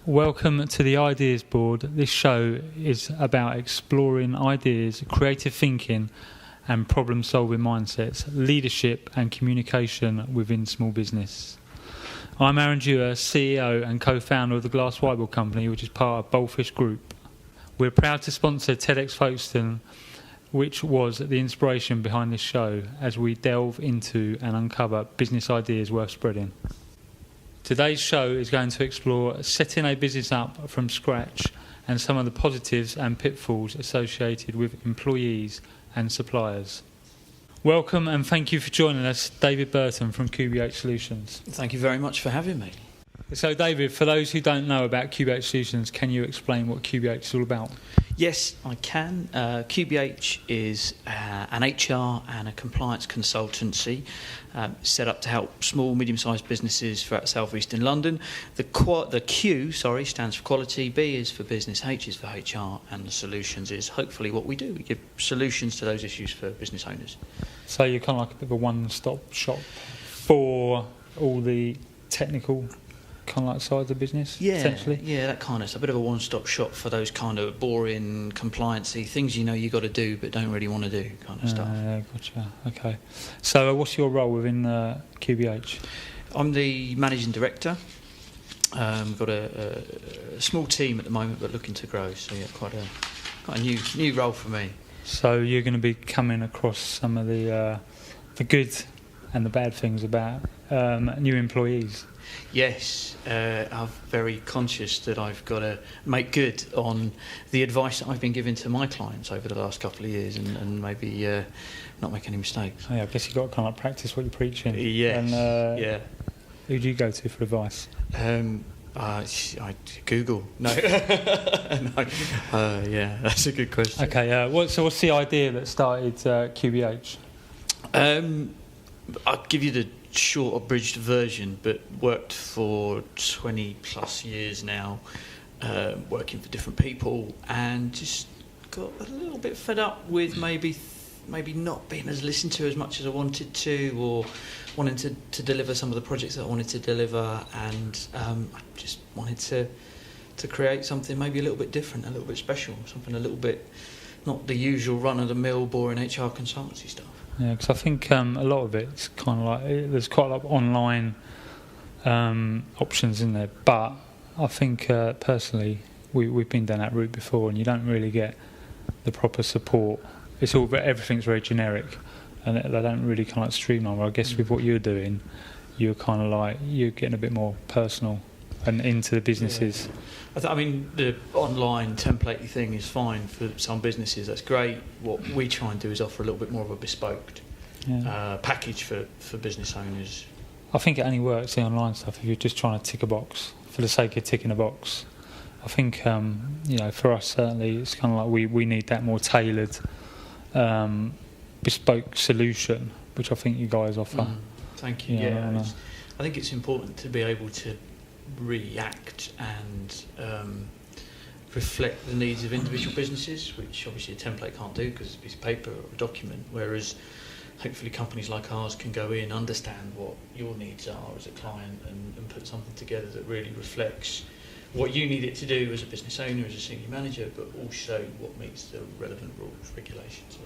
Welcome to the Ideas Board. This show is about exploring ideas, creative thinking and problem-solving mindsets, leadership and communication within small business. I'm Aaron Dewhurst, CEO and co-founder of the Glass Whiteboard Company, which is part of Boldfish Group. We're proud to sponsor TEDx Folkestone, which was the inspiration behind this show as we delve into and uncover business ideas worth spreading. Today's show is going to explore setting a business up from scratch and some of the positives and pitfalls associated with employees and suppliers. Welcome and thank you for joining us, David Burton from QBH Solutions. Thank you very much for having me. So David, for those who don't know about QBH Solutions, can you explain what QBH is all about? Yes, I can. QBH is an HR and a compliance consultancy set up to help small, medium-sized businesses throughout South Eastern London. The Q stands for quality, B is for business, H is for HR, and the solutions is hopefully what we do. We give solutions to those issues for business owners. So you're kind of like a bit of a one-stop shop for all the technical kind of like side of the business, essentially? Yeah, that kind of stuff. A bit of a one-stop shop for those kind of boring, compliance-y things you know you got to do but don't really want to do kind of stuff. Gotcha. Okay. So what's your role within QBH? I'm the managing director. We've got a small team at the moment but looking to grow, so yeah, quite a new role for me. So you're going to be coming across some of the good and the bad things about new employees. Yes, I'm very conscious that I've got to make good on the advice that I've been giving to my clients over the last couple of years and maybe not make any mistakes. Oh, yeah, I guess you've got to kind of practice what you're preaching. Yes, and, who do you go to for advice? I Google. No. No. Yeah, that's a good question. Okay, so what's the idea that started QBH? I'll give you the short abridged version, but worked for 20 plus years now, working for different people, and just got a little bit fed up with maybe not being as listened to as much as I wanted to, or wanting to deliver some of the projects that I wanted to deliver, and I just wanted to create something maybe a little bit different, a little bit special, something a little bit not the usual run-of-the-mill boring HR consultancy stuff. Yeah, because I think a lot of it's kind of like there's quite a lot of online options in there, but I think personally we've been down that route before, and you don't really get the proper support. It's all everything's very generic, and they don't really kind of like streamline. Well, I guess with what you're doing, you're kind of like you're getting a bit more personal and into the businesses. Yeah. I mean, the online template thing is fine for some businesses. That's great. What we try and do is offer a little bit more of a bespoke package for business owners. I think it only works, the online stuff, if you're just trying to tick a box for the sake of ticking a box. I think, for us certainly, it's kind of like we need that more tailored, bespoke solution, which I think you guys offer. Thank you. I think it's important to be able to react and reflect the needs of individual businesses, which obviously a template can't do because it's a piece of paper or a document, whereas hopefully companies like ours can go in, understand what your needs are as a client, and put something together that really reflects what you need it to do as a business owner, as a senior manager, but also what meets the relevant rules, regulations.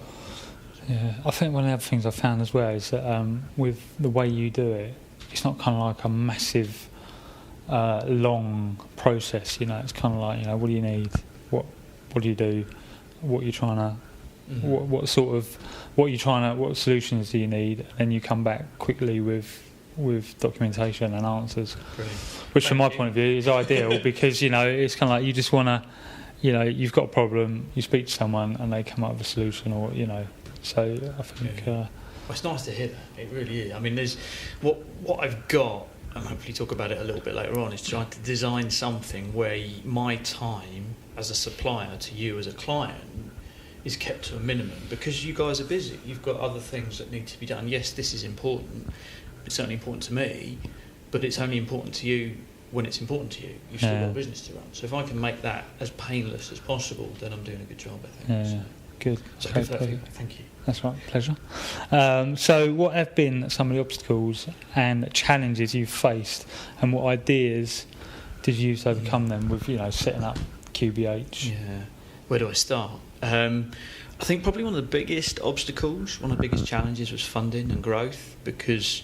Yeah, I think one of the other things I found as well is that with the way you do it, it's not kind of like a massive long process, it's kind of like, what do you need, what do you do, what you're trying to what solutions do you need, and then you come back quickly with documentation and answers. Brilliant. Which from my point of view is ideal because it's kind of like you just want to you've got a problem, you speak to someone and they come up with a solution, or so I think well, it's nice to hear that. It really is. I mean, there's what I've got, and hopefully talk about it a little bit later on, is trying to design something where my time as a supplier to you as a client is kept to a minimum, because you guys are busy. You've got other things that need to be done. Yes, this is important. It's certainly important to me, but it's only important to you when it's important to you. You've still got a business to run. So if I can make that as painless as possible, then I'm doing a good job, I think. Yeah. So, good. So thank you. That's right, pleasure. So what have been some of the obstacles and challenges you've faced, and what ideas did you overcome them with setting up QBH? Yeah. Where do I start? I think probably one of the biggest obstacles, one of the biggest challenges was funding and growth, because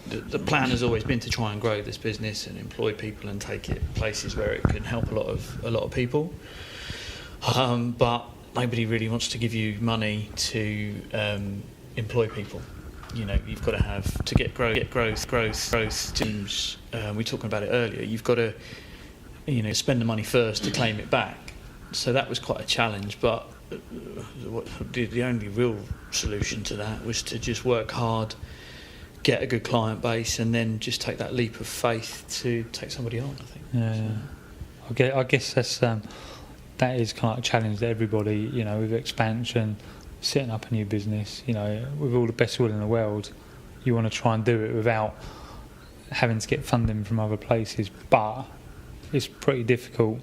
the plan has always been to try and grow this business and employ people and take it places where it can help a lot of people. But nobody really wants to give you money to employ people. You've got to have to get growth teams. We were talking about it earlier. You've got to spend the money first to claim it back. So that was quite a challenge, but the only real solution to that was to just work hard, get a good client base, and then just take that leap of faith to take somebody on, I think. Yeah. I guess that is kind of a challenge that everybody, with expansion, setting up a new business, with all the best will in the world, you want to try and do it without having to get funding from other places, but it's pretty difficult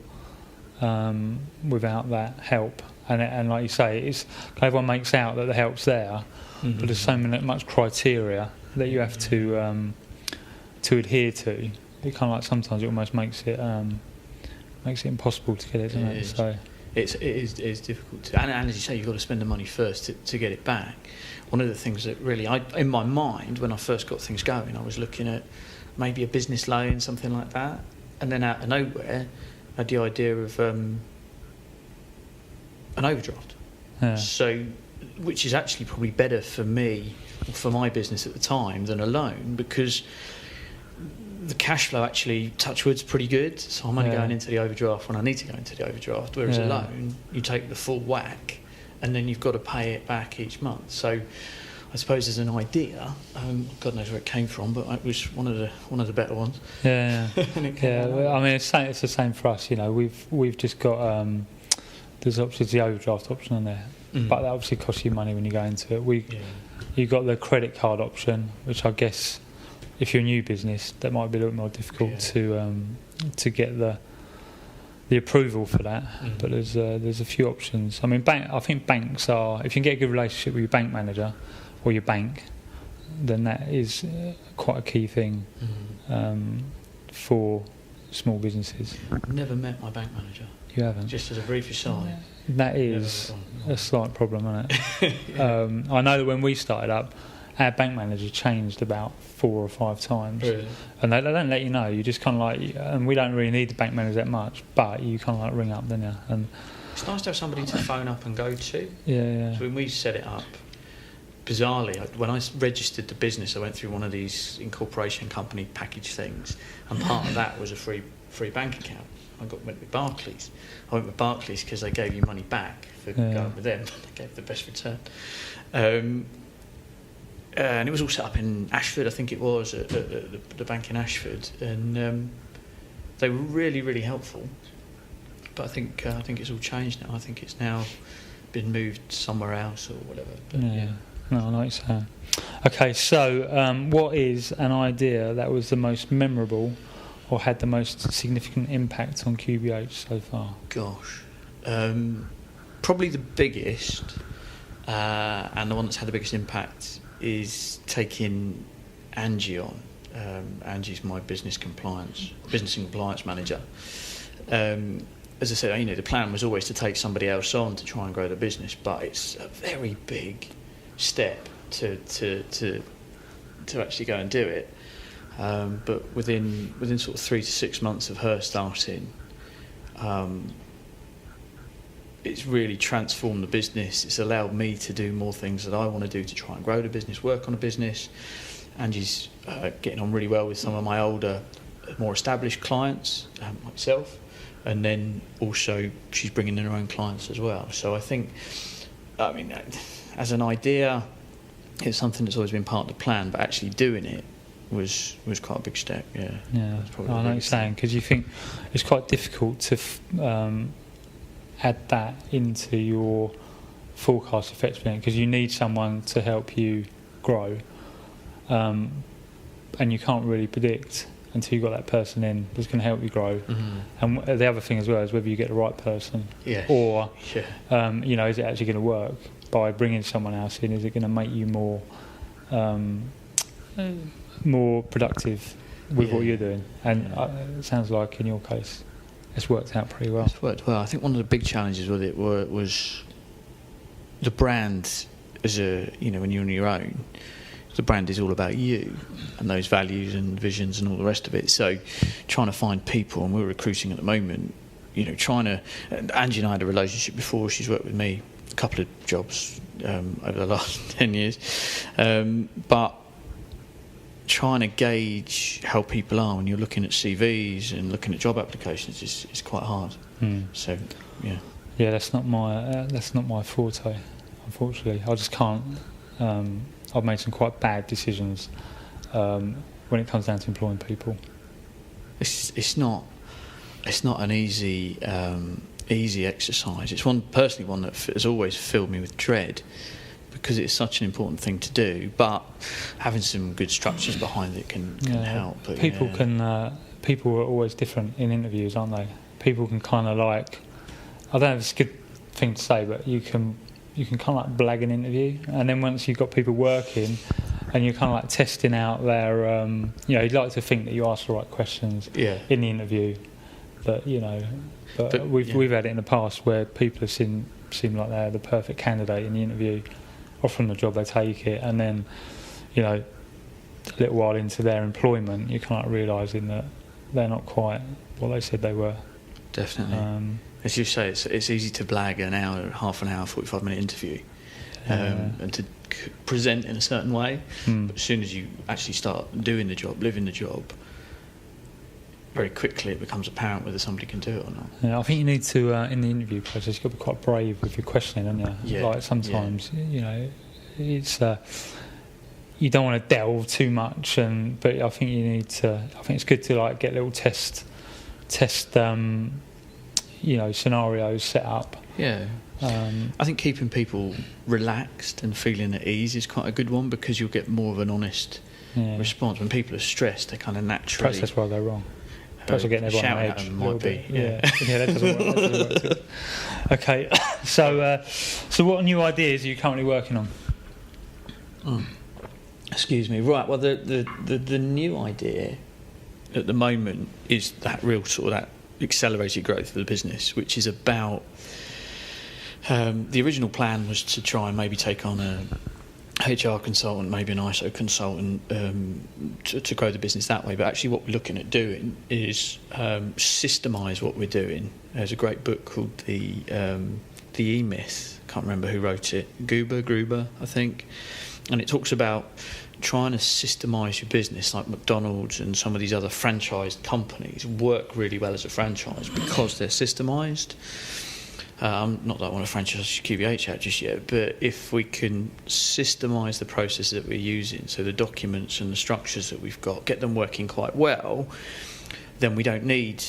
without that help. And like you say, everyone makes out that the help's there, but there's so much criteria that you have to adhere to. It kind of like sometimes it almost makes it impossible to get it, doesn't it? So it is difficult and as you say, you've got to spend the money first to get it back. One of the things that really, in my mind, when I first got things going, I was looking at maybe a business loan, something like that, and then out of nowhere, I had the idea of an overdraft. Yeah. So, which is actually probably better for me, or for my business at the time, than a loan, because the cash flow actually, touch wood's pretty good, so I'm only going into the overdraft when I need to go into the overdraft, whereas a loan, you take the full whack and then you've got to pay it back each month. So I suppose as an idea, God knows where it came from, but it was one of the better ones. Yeah. Well, I mean, it's the same for us. We've just got there's obviously the overdraft option on there, but that obviously costs you money when you go into it. You've got the credit card option, which I guess if you're a new business, that might be a little more difficult to get the approval for that. But there's a few options. I mean, I think banks are, if you can get a good relationship with your bank manager or your bank, then that is quite a key thing for small businesses. I've never met my bank manager. You haven't? Just as a brief aside. That is a slight problem, isn't it? I know that when we started up, our bank manager changed about 4 or 5 times. Really? And they don't let you know. You just kind of like, and we don't really need the bank manager that much, but you kind of like ring up, don't you? And it's nice to have somebody to phone up and go to. Yeah. So when we set it up, bizarrely, when I registered the business, I went through one of these incorporation company package things, and part of that was a free bank account. I went with Barclays. I went with Barclays because they gave you money back for going with them. They gave the best return. And it was all set up in Ashford, I think it was, at the bank in Ashford, and they were really, really helpful. But I think it's all changed now. I think it's now been moved somewhere else or whatever. But No, I know what you're saying. Okay, so what is an idea that was the most memorable or had the most significant impact on QBH so far? Gosh, probably the biggest, and the one that's had the biggest impact is taking Angie on. Angie's my business and compliance manager. As I said, the plan was always to take somebody else on to try and grow the business, but it's a very big step to actually go and do it. But within sort of 3 to 6 months of her starting, it's really transformed the business. It's allowed me to do more things that I want to do to try and grow the business, work on a business. Angie's getting on really well with some of my older, more established clients, myself, and then also she's bringing in her own clients as well. So I think, as an idea, it's something that's always been part of the plan, but actually doing it was quite a big step. Yeah. I know what you're saying, because you think it's quite difficult to add that into your forecast effectively, because you need someone to help you grow, and you can't really predict until you've got that person in that's going to help you grow. And the other thing as well is whether you get the right person, or is it actually going to work by bringing someone else in? Is it going to make you more productive with what you're doing, and it sounds like in your case it's worked out pretty well. It's worked well. I think one of the big challenges with it was the brand. As when you're on your own, the brand is all about you and those values and visions and all the rest of it. So trying to find people, and we're recruiting at the moment, Angie and I had a relationship before. She's worked with me a couple of jobs over the last 10 years, but trying to gauge how people are when you're looking at CVs and looking at job applications is quite hard. So that's not my forte, unfortunately. I just can't. I've made some quite bad decisions when it comes down to employing people. It's not an easy exercise. It's one that has always filled me with dread, because it's such an important thing to do. But having some good structures behind it can help. But people are always different in interviews, aren't they? People can kind of I don't know if it's a good thing to say, but you can kind of blag an interview, and then once you've got people working and you're kind of testing out their you'd like to think that you ask the right questions in the interview, but we've had it in the past where people have seem like they're the perfect candidate in the interview, offering the job, they take it, and then a little while into their employment you're kind of realising that they're not quite what they said they were. Definitely. As you say, it's easy to blag an hour, half an hour, 45-minute interview, and to present in a certain way. But as soon as you actually start doing the job, living the job, very quickly it becomes apparent whether somebody can do it or not. Yeah, I think you need to, in the interview process, you've got to be quite brave with your questioning, haven't you? Yeah. Sometimes, it's you don't want to delve too much, but I think you need to. I think it's good to get little test scenarios set up. Yeah. I think keeping people relaxed and feeling at ease is quite a good one, because you'll get more of an honest response. When people are stressed, they kind of naturally. Perhaps that's where I go wrong. Perhaps I'm getting everyone on edge. Might be. Yeah, that doesn't work. Okay, so what new ideas are you currently working on? Excuse me. Right. Well, the new idea at the moment is that real sort of that accelerated growth of the business, which is about the original plan was to try and maybe take on a HR consultant, maybe an ISO consultant, to grow the business that way. But actually what we're looking at doing is systemise what we're doing. There's a great book called The E-Myth. I can't remember who wrote it. Gruber, I think. And it talks about trying to systemise your business, like McDonald's and some of these other franchised companies work really well as a franchise because they're systemised. Not that I want to franchise QBH out just yet, but if we can systemise the processes that we're using, so the documents and the structures that we've got, get them working quite well, then we don't need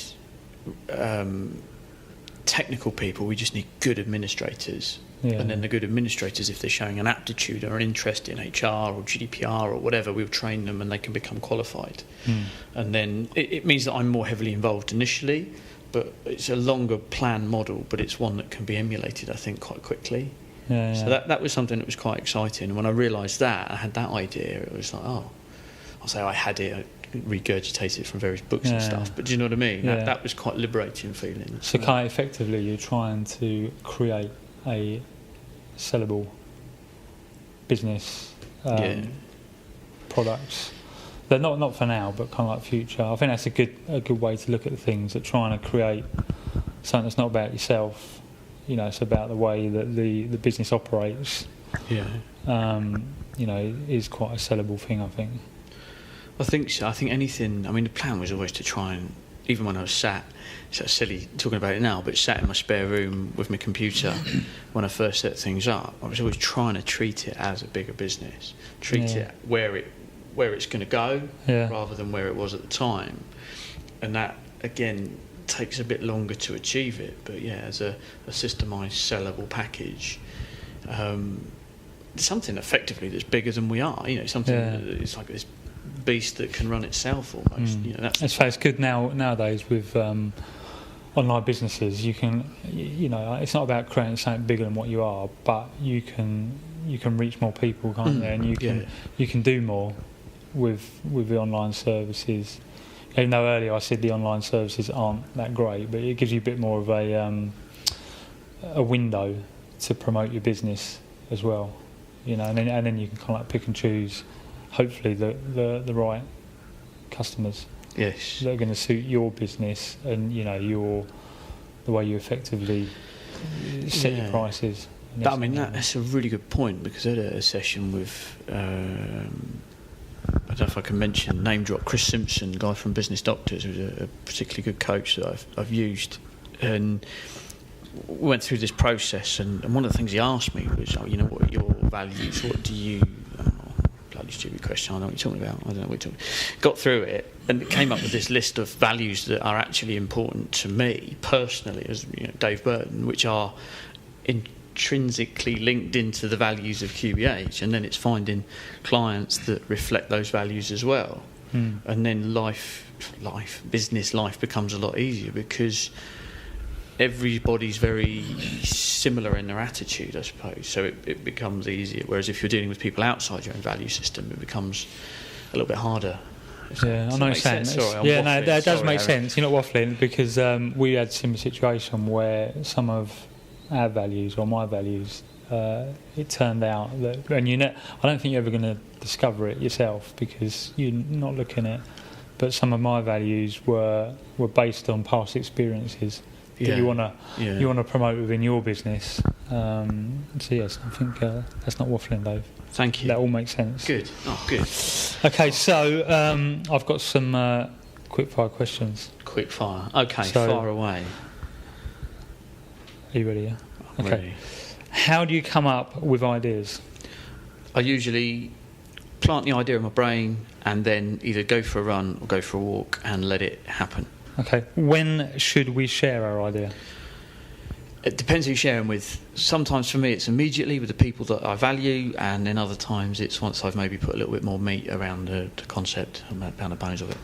technical people, we just need good administrators. Yeah. And then the good administrators, if they're showing an aptitude or an interest in HR or GDPR or whatever, we'll train them and they can become qualified. And then it means that I'm more heavily involved initially, but it's a longer plan model, but it's one that can be emulated, I think, quite quickly. Yeah. So that was something that was quite exciting. And when I realised that, I had that idea, it was like, I'll say I had it, I regurgitated it from various books and stuff, but do you know what I mean? Yeah. That was quite liberating feeling. So kind of effectively you're trying to create a sellable business products. They're not for now, but kind of like future. I think that's a good way to look at things, at trying to create something that's not about yourself. It's about the way that the business operates. Yeah. Is quite a sellable thing, I think. I think so. I think anything. I mean, the plan was always to try and, even when I was sat, it's silly talking about it now, but sat in my spare room with my computer when I first set things up, I was always trying to treat it as a bigger business, treat it where it's going to go, rather than where it was at the time. And that, again, takes a bit longer to achieve it. But as a systemised, sellable package, something effectively that's bigger than we are. Something that is like this beast that can run itself almost. It's good nowadays with online businesses. You can, it's not about creating something bigger than what you are, but you can reach more people, can't you? And you can do more with the online services. even though earlier I said the online services aren't that great, but it gives you a bit more of a window to promote your business as well, you know, and then you can kind of like pick and choose, hopefully the right customers. Yes. That are going to suit your business and, you know, the way you effectively set your prices. I mean, that's a really good point, because I had a session with, I don't know if I can mention, name drop, Chris Simpson, guy from Business Doctors, who's a particularly good coach that I've used. And we went through this process, and one of the things he asked me was, you know, what are your values? What do you... bloody stupid question, I don't know what you're talking about. I don't know what you're talking about. Got through it, and it came up with this list of values that are actually important to me personally, as you know, Dave Burton, which are intrinsically linked into the values of QBH, and then it's finding clients that reflect those values as well. And then business life becomes a lot easier, because everybody's very similar in their attitude, I suppose, so it becomes easier. Whereas if you're dealing with people outside your own value system, it becomes a little bit harder. Yeah, I know what you're saying. That does make sense. You're not waffling, because we had a similar situation where some of our values, or my values, it turned out that, and I don't think you're ever going to discover it yourself because you're not looking at it, but some of my values were based on past experiences that you want to promote within your business. So yes, I think that's not waffling, Dave. Thank you. That all makes sense. Good. Oh, good. Okay, so I've got some quick fire questions. Quick fire. Okay, so, fire away. Are you ready? Yeah. I'm ready. How do you come up with ideas? I usually plant the idea in my brain and then either go for a run or go for a walk and let it happen. Okay. When should we share our idea? It depends who you're sharing with. Sometimes for me it's immediately with the people that I value, and then other times it's once I've maybe put a little bit more meat around the concept, around the bones of it.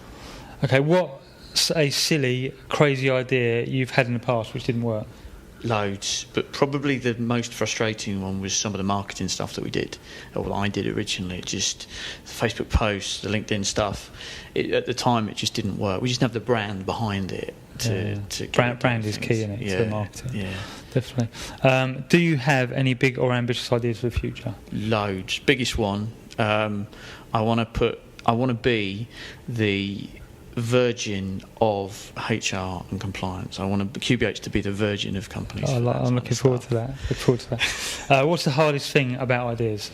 Okay, what's a silly, crazy idea you've had in the past which didn't work? Loads, but probably the most frustrating one was some of the marketing stuff that we did, or what I did originally. Just the Facebook posts, the LinkedIn stuff. At the time, it just didn't work. We just didn't have the brand behind it. Brand is key in it, to marketing. Yeah, definitely. Do you have any big or ambitious ideas for the future? Loads. Biggest one. I want to be the Virgin of HR and compliance. I want QBH to be the Virgin of companies. I'm looking forward to that. What's the hardest thing about ideas?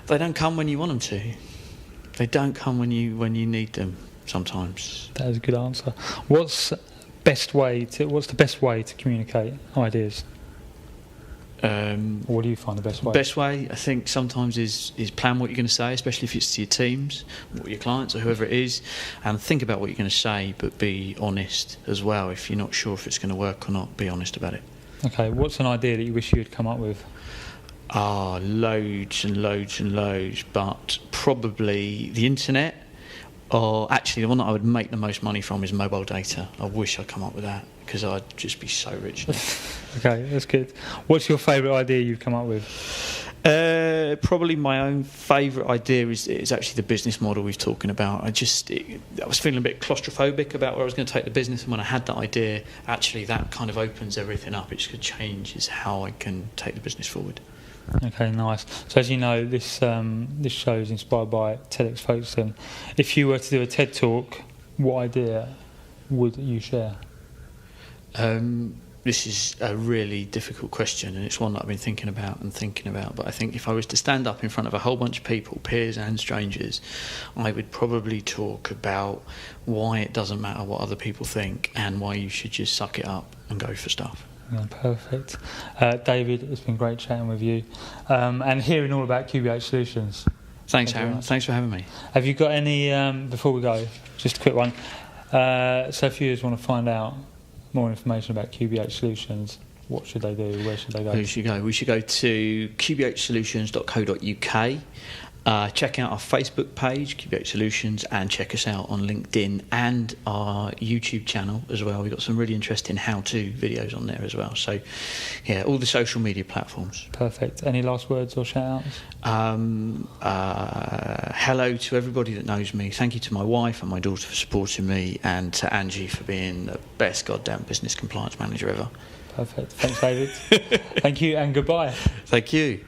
They don't come when you want them to. They don't come when you need them. Sometimes. That is a good answer. What's the best way to communicate ideas? What do you find the best way? Best way, I think, sometimes is plan what you're going to say, especially if it's to your teams, or your clients, or whoever it is, and think about what you're going to say, but be honest as well. If you're not sure if it's going to work or not, be honest about it. Okay, what's an idea that you wish you had come up with? Loads and loads and loads, but probably the internet, or actually the one that I would make the most money from is mobile data. I wish I'd come up with that, because I'd just be so rich now. Okay, that's good. What's your favourite idea you've come up with? Probably my own favourite idea is actually the business model we've talking about. I was feeling a bit claustrophobic about where I was going to take the business, and when I had that idea, actually that kind of opens everything up. It just could change how I can take the business forward. Okay, nice. So as you know, this show is inspired by TEDx Folkestone. If you were to do a TED Talk, what idea would you share? This is a really difficult question, and it's one that I've been thinking about. But I think if I was to stand up in front of a whole bunch of people, peers and strangers, I would probably talk about why it doesn't matter what other people think and why you should just suck it up and go for stuff. Yeah, perfect. David, it's been great chatting with you and hearing all about QBH Solutions. Thanks, Aaron. Thanks for having me. Have you got any, before we go, just a quick one. So if you just want to find out more information about QBH Solutions, what should they do? Where should they go? We should go to qbhsolutions.co.uk. Check out our Facebook page, QBH Solutions, and check us out on LinkedIn and our YouTube channel as well. We've got some really interesting how-to videos on there as well. So, yeah, all the social media platforms. Perfect. Any last words or shout-outs? Hello to everybody that knows me. Thank you to my wife and my daughter for supporting me, and to Angie for being the best goddamn business compliance manager ever. Perfect. Thanks, David. Thank you and goodbye. Thank you.